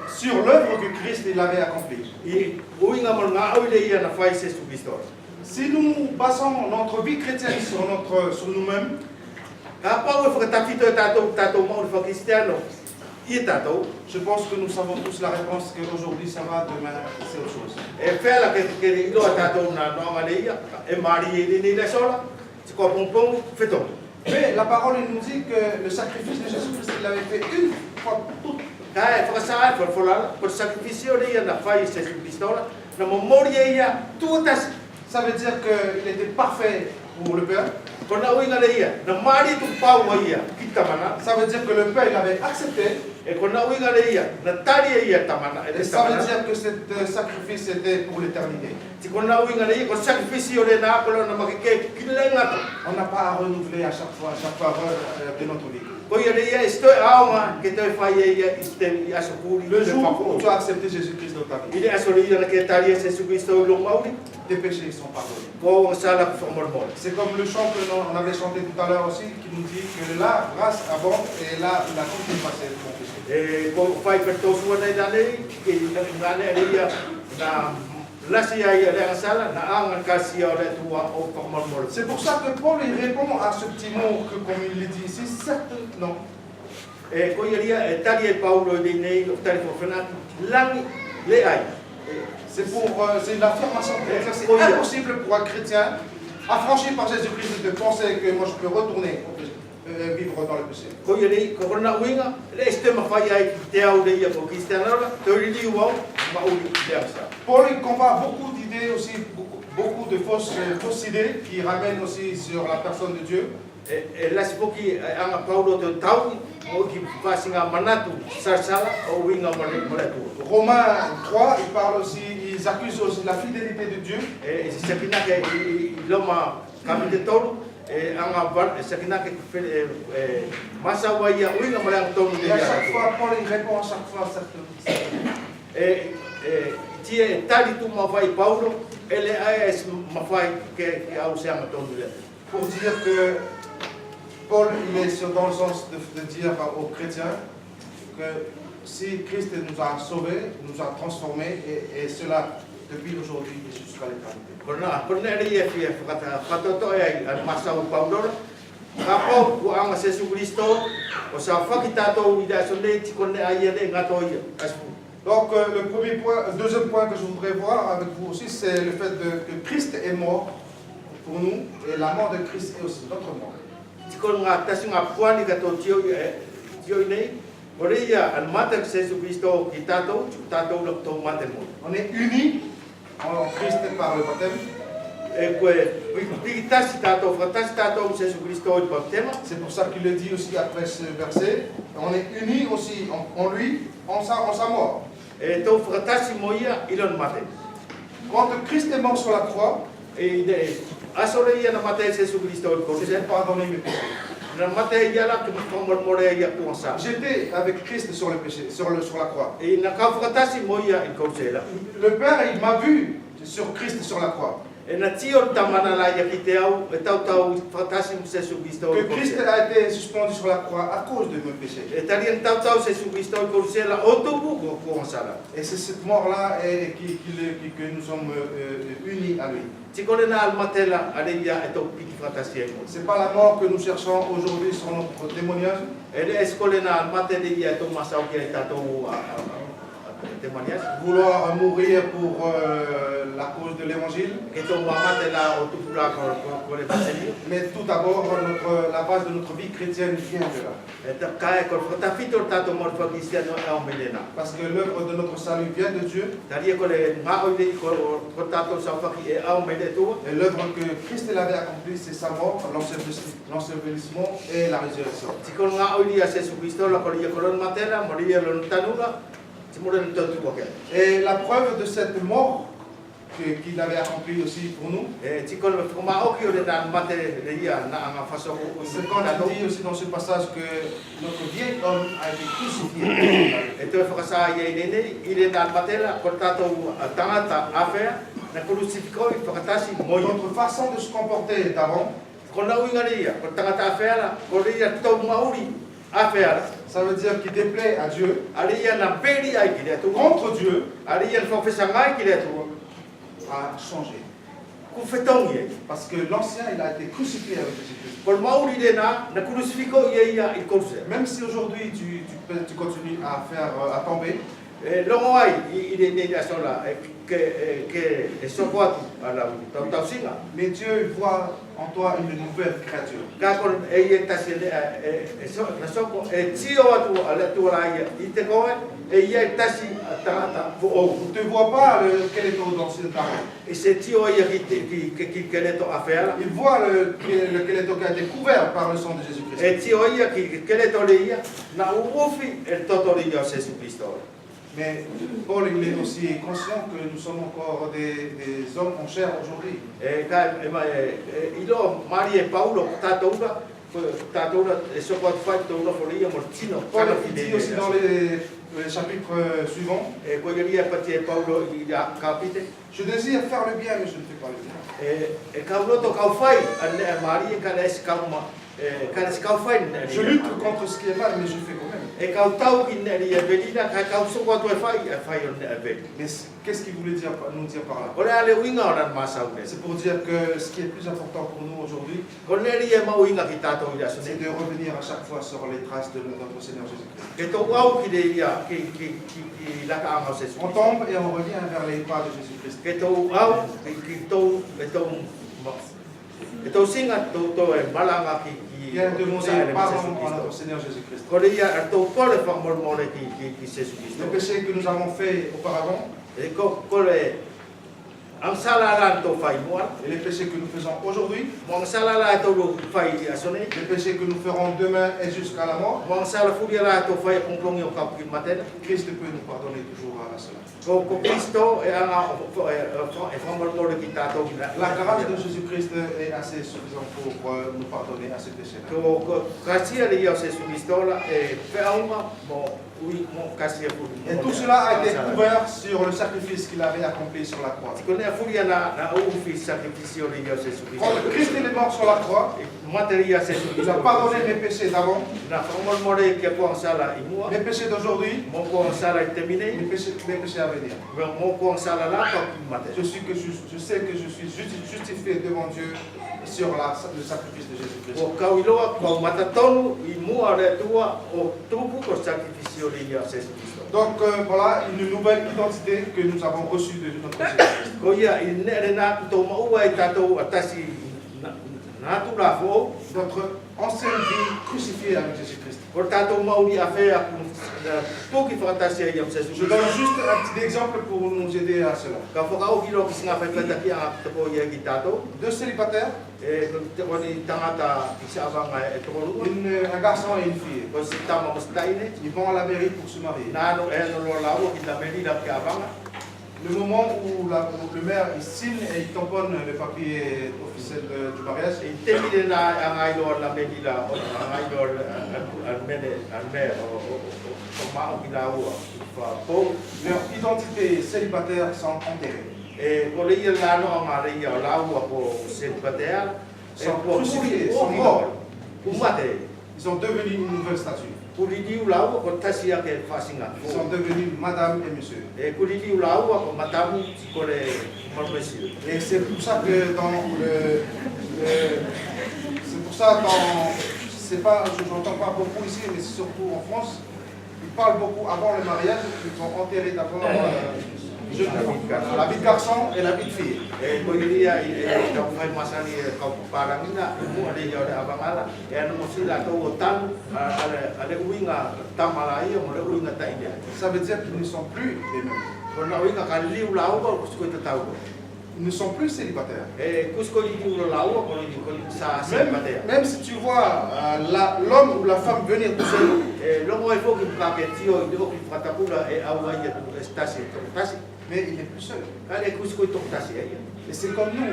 sur l'œuvre que Christ il avait accomplie. Si nous basons notre vie chrétienne sur nous-mêmes, je pense que nous savons tous la réponse qu'aujourd'hui ça va, demain c'est autre chose. Mais la parole nous dit que le sacrifice de Jésus-Christ il l'avait fait une fois pour toutes. Ça veut dire qu'il était parfait pour le Père. Ça veut dire que le Père l'avait accepté. Et ça veut dire que ce sacrifice était pour l'éternité. On n'a pas à renouveler à chaque fois de notre vie. Le jour où tu as accepté Jésus-Christ dans ta vie, tes péchés sont pardonnés. C'est comme le chant que on avait chanté tout à l'heure aussi, qui nous dit que la grâce abonde et là, la continue passer de mon péché. C'est pour ça que Paul il répond à ce petit mot que comme il le dit ici, certes non. C'est l'affirmation que c'est impossible pour un chrétien affranchi par Jésus-Christ de penser que moi je peux retourner vivre dans le péché. Paul il compare beaucoup d'idées aussi, beaucoup de fausses idées qui ramènent aussi sur la personne de Dieu. Romains 3, il parle aussi, ils accusent aussi la fidélité de Dieu. Et à chaque fois, Paul il répond à chaque fois à cette pour dire que Paul il est dans le sens de dire aux chrétiens que si Christ nous a sauvés, nous a transformés, et cela depuis aujourd'hui et jusqu'à l'éternité. Donc le deuxième point que je voudrais voir avec vous aussi, c'est le fait que Christ est mort pour nous, et la mort de Christ est aussi notre mort. On est unis en Christ par le baptême. C'est pour ça qu'il le dit aussi après ce verset. On est unis aussi en lui, en sa mort. Quand Christ est mort sur la croix, c'est pour pardonner mes péchés. J'étais avec Christ sur le péché, sur la croix. Le Père, il m'a vu sur Christ sur la croix. Que Christ a été suspendu sur la croix à cause de mes péchés. Et c'est cette mort-là que nous sommes unis à lui. C'est pas la mort que nous cherchons aujourd'hui sur notre témoignage. Vouloir mourir pour la cause de l'évangile. Mais tout d'abord, la base de notre vie chrétienne vient de là. Parce que l'œuvre de notre salut vient de Dieu. Et l'œuvre que Christ avait accomplie, c'est sa mort, l'ensevelissement et la résurrection. Et la preuve de cette mort qu'il avait accomplie aussi pour nous, c'est quand il dit aussi dans ce passage que notre vieil homme a été crucifié. Notre façon de se comporter d'avant, Ça veut dire qu'il déplaît à Dieu, contre Dieu, à changer. Parce que l'ancien, il a été crucifié avec Jésus-Christ. Même si aujourd'hui tu continues à tomber, mais Dieu voit en toi une nouvelle créature. Il ne te voit pas quel est ton ancien talent. Il voit quel est ton cas découvert par le sang de Jésus-Christ. Mais Paul il est aussi conscient que nous sommes encore des hommes en chair aujourd'hui. Paul dit aussi dans les chapitres suivants, je désire faire le bien mais je ne fais pas le bien. Je lutte contre ce qui est mal mais je fais quand même. Mais qu'est-ce qu'il voulait nous dire par là? C'est pour dire que ce qui est plus important pour nous aujourd'hui, c'est de revenir à chaque fois sur les traces de notre Seigneur Jésus-Christ. On tombe et on revient vers les pas de Jésus-Christ. Il y a demandé pardon à notre Seigneur Jésus-Christ. Les péchés que nous avons faits auparavant, et les péchés que nous faisons aujourd'hui, les péchés que nous ferons demain et jusqu'à la mort, Christ peut nous pardonner toujours à cela. La grâce de Jésus-Christ est assez suffisante pour nous pardonner à ces péchés-là. Et tout cela a été couvert sur le sacrifice qu'il avait accompli sur la croix. Quand Christ est mort sur la croix, il a pardonné mes péchés d'avant, mes péchés d'aujourd'hui, mes péchés à venir. Je sais que je suis justifié devant Dieu sur le sacrifice de Jésus-Christ. Donc voilà une nouvelle identité que nous avons reçue de notre Jésus-Christ. Notre ancienne vie crucifiée avec Jésus-Christ. Je donne juste un petit exemple pour nous aider à cela. Deux célibataires, un garçon et une fille. Ils vont à la mairie pour se marier. Le moment où le maire il signe et il tamponne le papier officiel du mariage, leurs identités célibataires sont enterrées. Sont crucifiés, sont morts. Ils sont devenus une nouvelle statue. Ils sont devenus madame et monsieur. Et c'est pour ça que je n'entends pas beaucoup ici, mais surtout en France, ils parlent beaucoup avant le mariage, ils vont enterrer d'abord la vie de garçon et la vie de fille. Ça veut dire qu'ils ne sont plus les mêmes. Ils ne sont plus célibataires. Même si tu vois l'homme ou la femme venir tout seul, mais il n'est plus seul. Kale kusko tokutasi ya. Et c'est comme nous,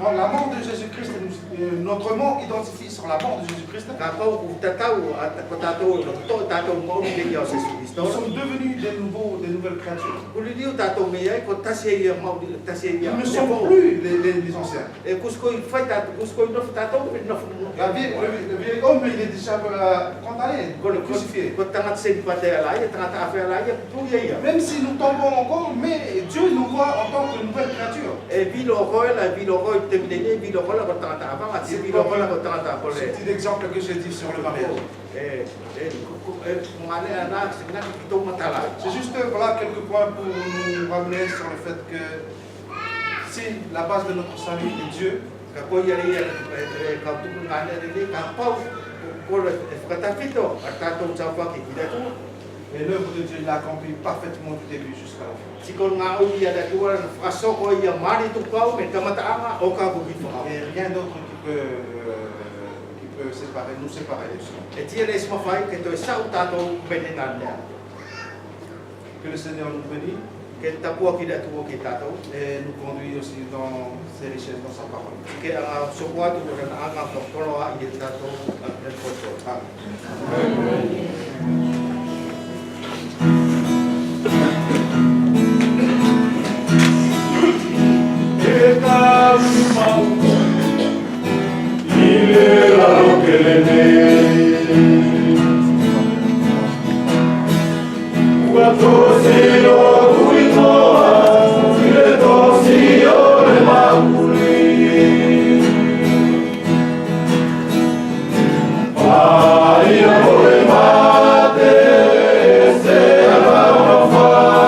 quand la mort de Jésus-Christ, notre mort identifie sur la mort de Jésus-Christ. Nous sommes devenus des nouvelles créatures. Nous ne sommes plus les anciens. Le vieil homme, il est déjà condamné, crucifié. Même si nous tombons encore, mais Dieu nous voit en tant que nouvelles créatures. C'est petit exemple que j'ai dit sur le mariage. C'est juste voilà, quelques points pour nous ramener sur le fait que si la base de notre salut est Dieu, et l'œuvre de Dieu l'a accomplie parfaitement du début jusqu'à la fin. Et rien d'autre qui peut séparer, nous séparer de ça. Que le Seigneur nous bénisse et nous conduit aussi dans ses richesses, dans sa parole. Il est là qu'elle est née. Quando si lo cuino, il est aussi le mauri. Ai amore mate, se amano fai.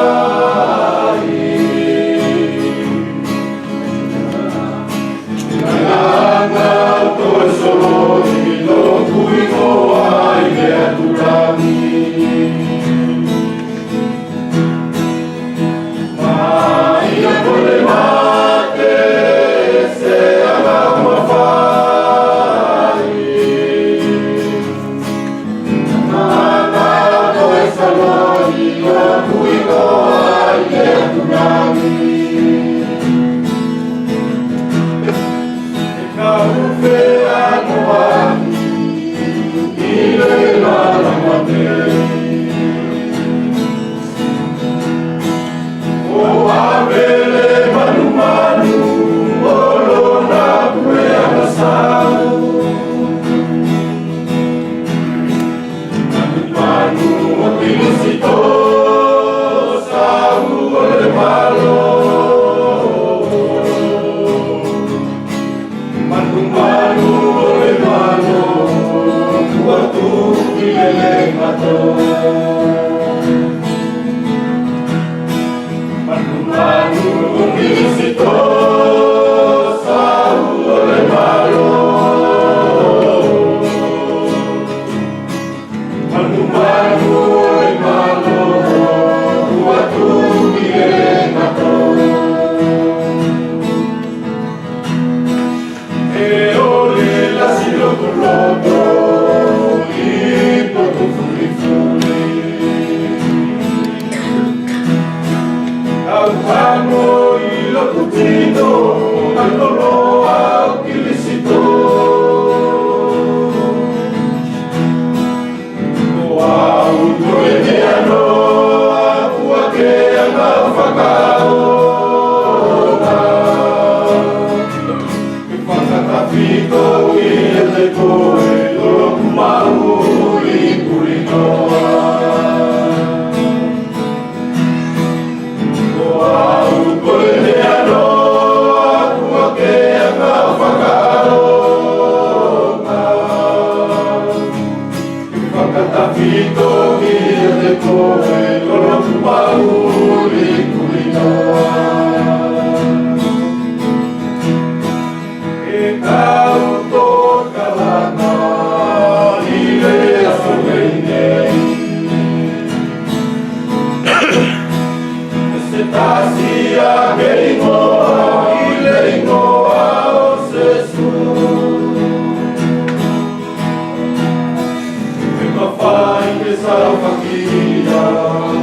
Salva-te,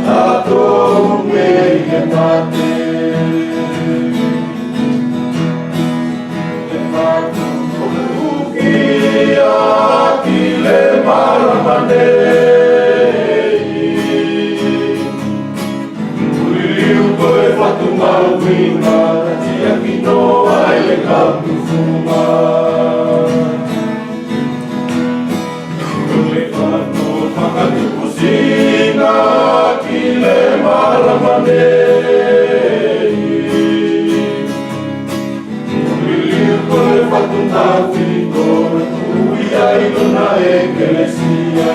tato, me, nei. Uliu koe whatumau winga, tia kinoa ele kapufunga. Ule whatu whakatukusina ki le marama nei. Uliu koe whatumau winga, uia ilona ekelesia.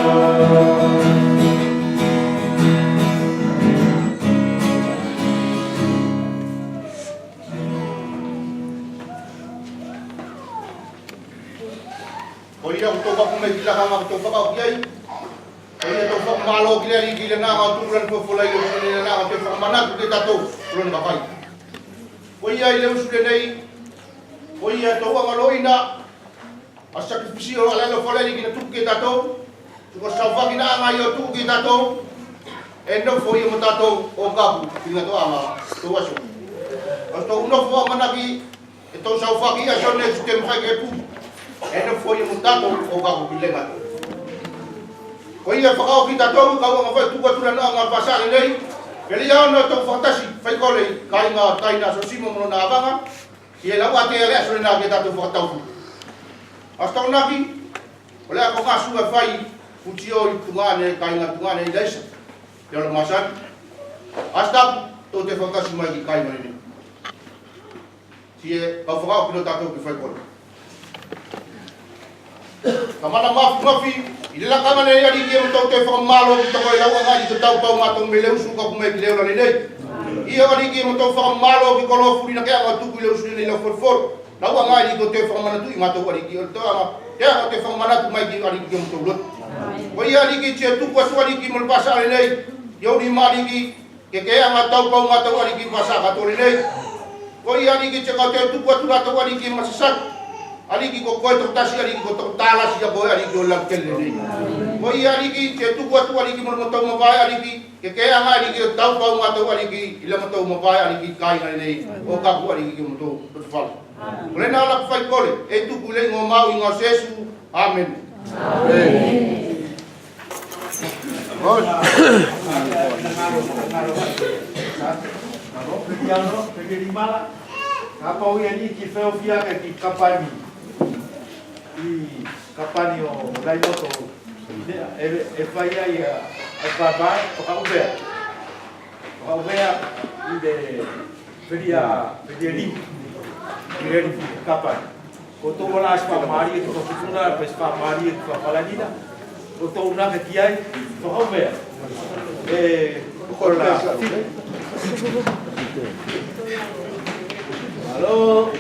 Oia o toka kume kila hanga o toka kau kiai. Oia toka malo kila li kila na ngā tūran whawhalai o kile na ngā te whakamanatu te tatou. Kurani makai. Oia i leu sule nei. Oia tau angaloina. A sakrifisi o alelo whalai kina tuku ke tatou. Tuko sauwaki na ngā i o tuku ke tatou. E nofo i mo tatou o kapu. Kina toa anga. Tau aso. O tau nofo a manaki. E tau sauwaki a sone su te mkai ke pu. E no foi mo tato o ka ko bilenga. Ko ia whakao ki tatou, ka wanga whai tuka tuna na ngā pasare nei. Peli au no tau fantasi, whai kore, kai ngā taina so simo mono na avanga. Ki e lau ate e lea sore nā ke tatou whakatau fu. Astau naki, o lea ko ngā sua whai, utio i tungane, kai ngā tungane i leisa. Te alo masani. Astau, tō te whakatasi mai ki kai mai nei. Ki e, ka whakao ki no tatou ki whai kore. Kamana mafi, i le laka mana ia riki e mtau te whakamalo ki toko i lau anga i te tau tau mātou me leu suka kume ki leo nani nei. I anga riki e mtau whakamalo ki kolo furi na kea ngā tuku i leu suni nei lau whorforo. Lau anga i riki o te whakamanatu i mātou ariki o te anga. Kea ngā te whakamanatu mai ki ariki ki mtau lot. Ko ia riki tia tuku asu ariki mo le pasare nei. Iau ni mā riki ke kea ngā tau pau mātou ariki pasa katori nei. Ko ia riki tia kau te tuku atu rātou ariki masasaki. Aliki ko koe tokutasi, aliki ko tokutalasi ya boe, aliki o lakele nei. Ko i aliki, te tuku atu aliki mo matau mawai, aliki, ke kea ngā aliki o tau pau matau aliki, ila matau mawai, aliki kai ngai nei, o kapu aliki ki matau matawhala. Ko le nā laku whai kore, e tuku le ngō mau i ngā sesu, amen. Amen. Apa o ia ni ki wheo whianga ki kapani. I kapani o Laimoto. E whai ai a whabai, whakaupea. Whakaupea i de whiria limu. I reri kapani. Ko tō wana as whamari e tō whituna, pes whamari e tō whapalanina. Ko tō unaka ki ai, whakaupea. E kora. Hello.